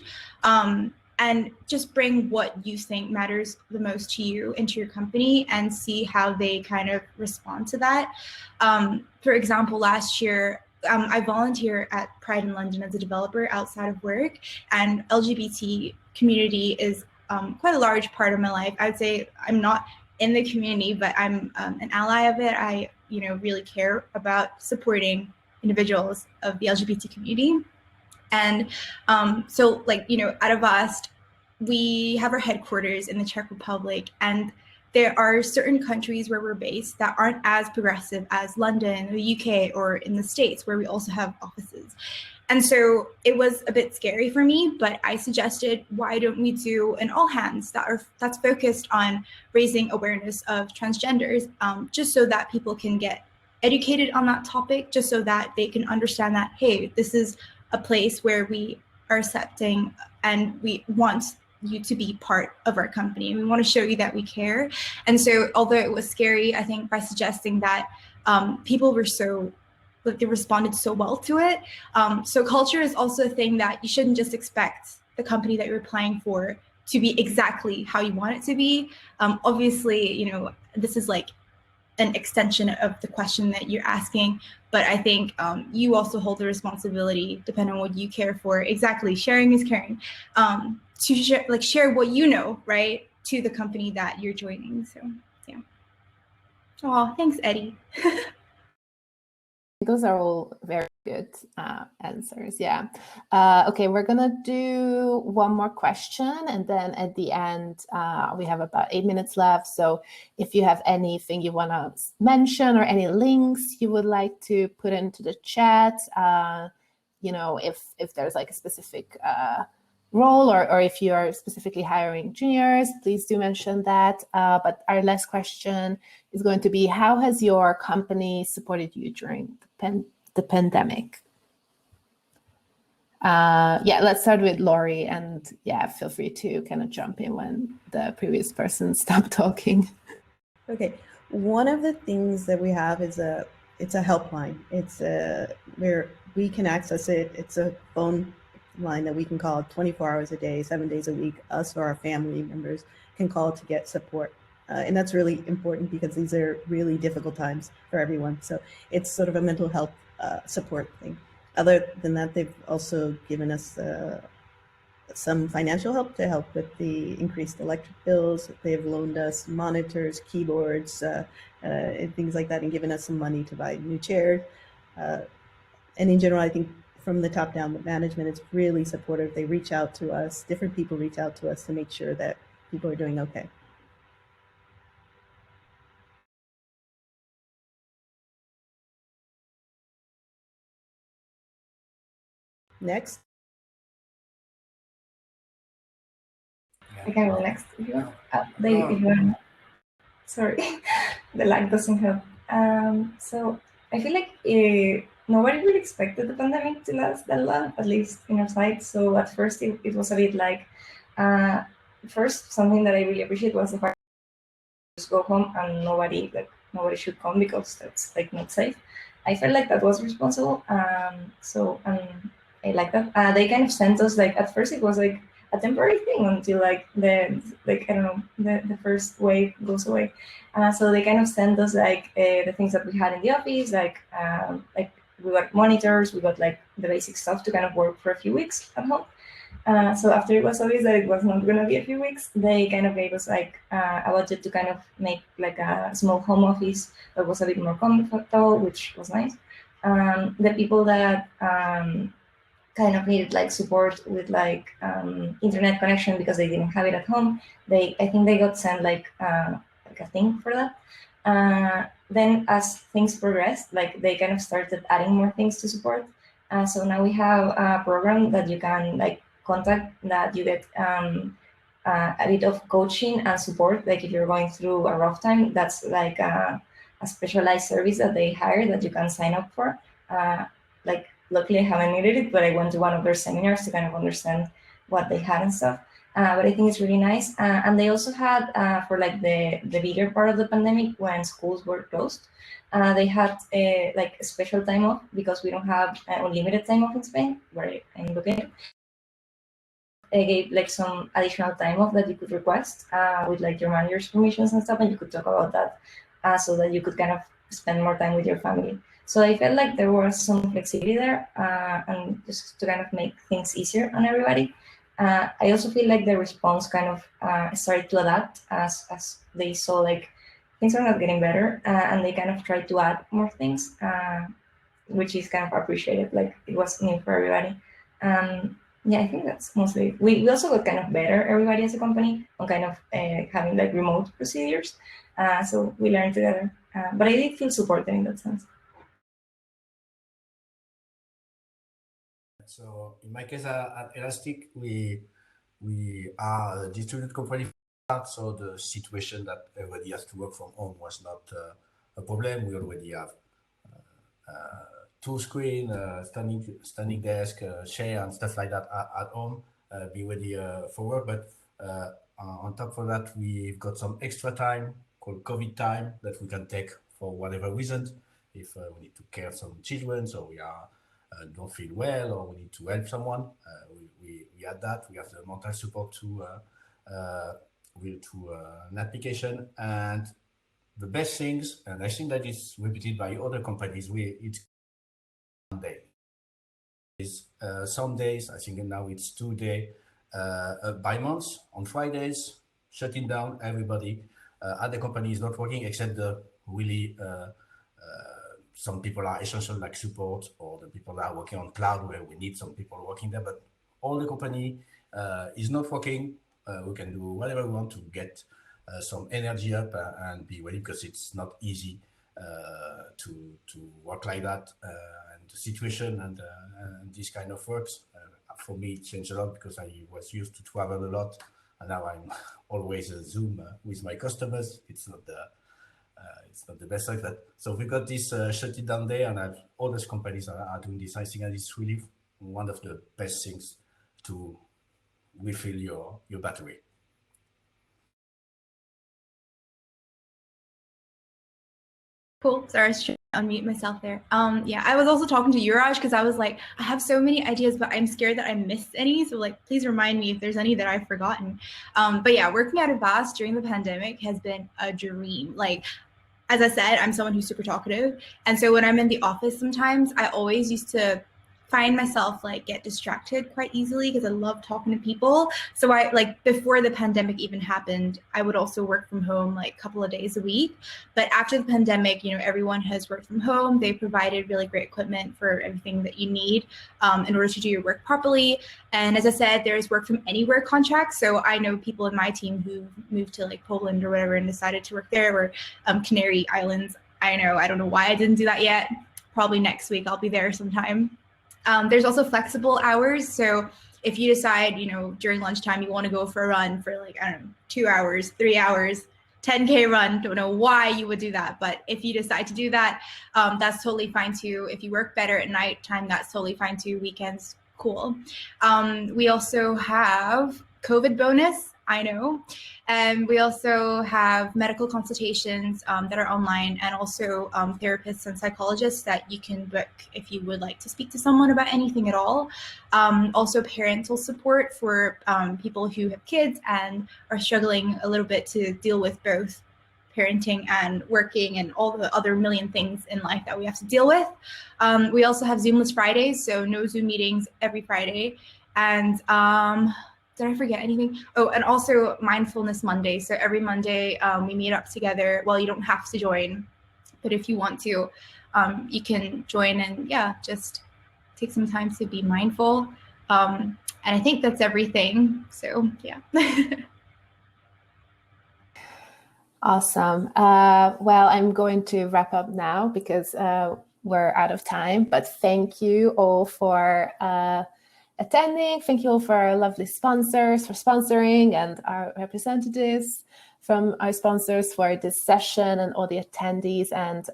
Speaker 2: And just bring what you think matters the most to you into your company and see how they kind of respond to that. For example, last year, I volunteer at Pride in London as a developer outside of work, and LGBT community is quite a large part of my life. I would say I'm not in the community, but I'm an ally of it. I really care about supporting individuals of the LGBT community. And so like, at Avast, we have our headquarters in the Czech Republic, and there are certain countries where we're based that aren't as progressive as London, the UK, or in the States, where we also have offices. And so it was a bit scary for me, but I suggested, why don't we do an all hands that's focused on raising awareness of transgenders, just so that people can get educated on that topic, just so that they can understand that, hey, this is a place where we are accepting and we want you to be part of our company. We want to show you that we care. And so although it was scary, I think by suggesting that, people were they responded so well to it. So culture is also a thing that you shouldn't just expect the company that you're applying for to be exactly how you want it to be. Obviously, this is like an extension of the question that you're asking, but I think you also hold the responsibility, depending on what you care for. Exactly, sharing is caring. To share what you know, right, to the company that you're joining. So, yeah. Oh, thanks, Eddie.
Speaker 1: Those are all very good answers. Yeah. Okay, we're gonna do one more question, and then at the end, we have about 8 minutes left. So if you have anything you want to mention or any links you would like to put into the chat, if there's like a specific role, or if you are specifically hiring juniors, please do mention that. But our last question is going to be, how has your company supported you during the pandemic? Let's start with Lori, and feel free to kind of jump in when the previous person stopped talking.
Speaker 5: Okay, one of the things that we have is it's a helpline. It's where we can access it. It's a phone line that we can call 24 hours a day, 7 days a week. Us or our family members can call to get support. And that's really important because these are really difficult times for everyone. So it's sort of a mental health support thing. Other than that, they've also given us some financial help to help with the increased electric bills. They've loaned us monitors, keyboards, and things like that, and given us some money to buy new chairs. And in general, I think from the top down, the management is really supportive. They reach out to us, different people reach out to us to make sure that people are doing okay. Next.
Speaker 4: I can go next if you want. If you want. Sorry, the lag doesn't help. So I feel like nobody really expected the pandemic to last that long, at least in our side. So at first it was a bit like, first something that I really appreciate was the fact that just go home and nobody should come because that's like not safe. I felt like that was responsible. So I like that. They kind of sent us like at first it was like a temporary thing until like I don't know the first wave goes away. So they kind of sent us like the things that we had in the office, like we got monitors, we got like the basic stuff to kind of work for a few weeks at home. So after it was obvious that it was not going to be a few weeks, they kind of gave us like a budget to kind of make like a small home office that was a bit more comfortable, which was nice. The people that kind of needed like support with like internet connection because they didn't have it at home, I think they got sent like a thing for that. Then as things progressed, like they kind of started adding more things to support. So now we have a program that you can like contact, that you get a bit of coaching and support. Like if you're going through a rough time, that's like a specialized service that they hire that you can sign up for. Like luckily I haven't needed it, but I went to one of their seminars to kind of understand what they had and stuff. But I think it's really nice. And they also had, for like the bigger part of the pandemic when schools were closed, they had like a special time off because we don't have unlimited time off in Spain, where I'm located. They gave like some additional time off that you could request with like your manager's permissions and stuff, and you could talk about that so that you could kind of spend more time with your family. So I felt like there was some flexibility there, and just to kind of make things easier on everybody. I also feel like the response kind of started to adapt as they saw like things are not getting better, and they kind of tried to add more things, which is kind of appreciated. Like it was new for everybody. Yeah, I think that's mostly. We also got kind of better, everybody as a company, on kind of having like remote procedures. So we learned together. But I did feel supported in that sense.
Speaker 3: So in my case at Elastic, we are a distributed company. So the situation that everybody has to work from home was not a problem. We already have two screen, standing desk, chair, and stuff like that at home. Be ready for work. But on top of that, we've got some extra time called COVID time that we can take for whatever reason. If we need to care some children, so we are don't feel well, or we need to help someone, we had that. We have the mental support to an application. And the best things, and I think that is repeated by other companies, it's Sunday. Some days, I think now it's 2 days by month. On Fridays, shutting down everybody. Other company is not working except the really some people are essential like support, or the people that are working on cloud where we need some people working there. But all the company is not working. We can do whatever we want to get some energy up and be ready, because it's not easy to work like that. And the situation and this kind of works, for me, it changed a lot because I was used to travel a lot, and now I'm always Zoom with my customers. It's not the best like that. So we got this shut it down day, and all those companies are doing this. I think it's really one of the best things to refill your battery.
Speaker 2: Cool. Sorry, unmute myself there. Yeah, I was also talking to Uraj because I was like, I have so many ideas, but I'm scared that I missed any. So like, please remind me if there's any that I've forgotten. But yeah, working at Avast during the pandemic has been a dream. Like, as I said, I'm someone who's super talkative. And so when I'm in the office sometimes, I always used to find myself like get distracted quite easily because I love talking to people. So I like before the pandemic even happened, I would also work from home like a couple of days a week. But after the pandemic, everyone has worked from home. They provided really great equipment for everything that you need in order to do your work properly. And as I said, there's work from anywhere contracts. So I know people in my team who moved to like Poland or whatever and decided to work there, or Canary Islands. I don't know why I didn't do that yet. Probably next week I'll be there sometime. There's also flexible hours. So if you decide, during lunchtime, you want to go for a run for like, 2 hours, 3 hours, 10K run, don't know why you would do that. But if you decide to do that, that's totally fine too. If you work better at nighttime, that's totally fine too. Weekends, cool. We also have COVID bonus. I know. And we also have medical consultations that are online, and also therapists and psychologists that you can book if you would like to speak to someone about anything at all. Also parental support for people who have kids and are struggling a little bit to deal with both parenting and working and all the other million things in life that we have to deal with. We also have Zoomless Fridays, so no Zoom meetings every Friday. And did I forget anything? Oh, and also Mindfulness Monday. So every Monday we meet up together. Well, you don't have to join, but if you want to, you can join and just take some time to be mindful. And I think that's everything. So yeah.
Speaker 1: Awesome. Well, I'm going to wrap up now because we're out of time, but thank you all for attending. Thank you all for our lovely sponsors for sponsoring, and our representatives from our sponsors for this session, and all the attendees. And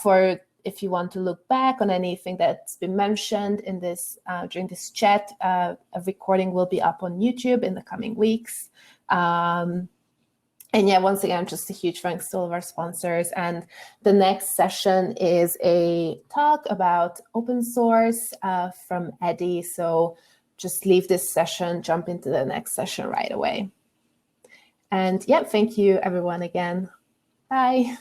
Speaker 1: for if you want to look back on anything that's been mentioned in this during this chat, a recording will be up on YouTube in the coming weeks. And once again, just a huge thanks to all of our sponsors. And the next session is a talk about open source from Eddie. So just leave this session, jump into the next session right away. And thank you everyone again. Bye.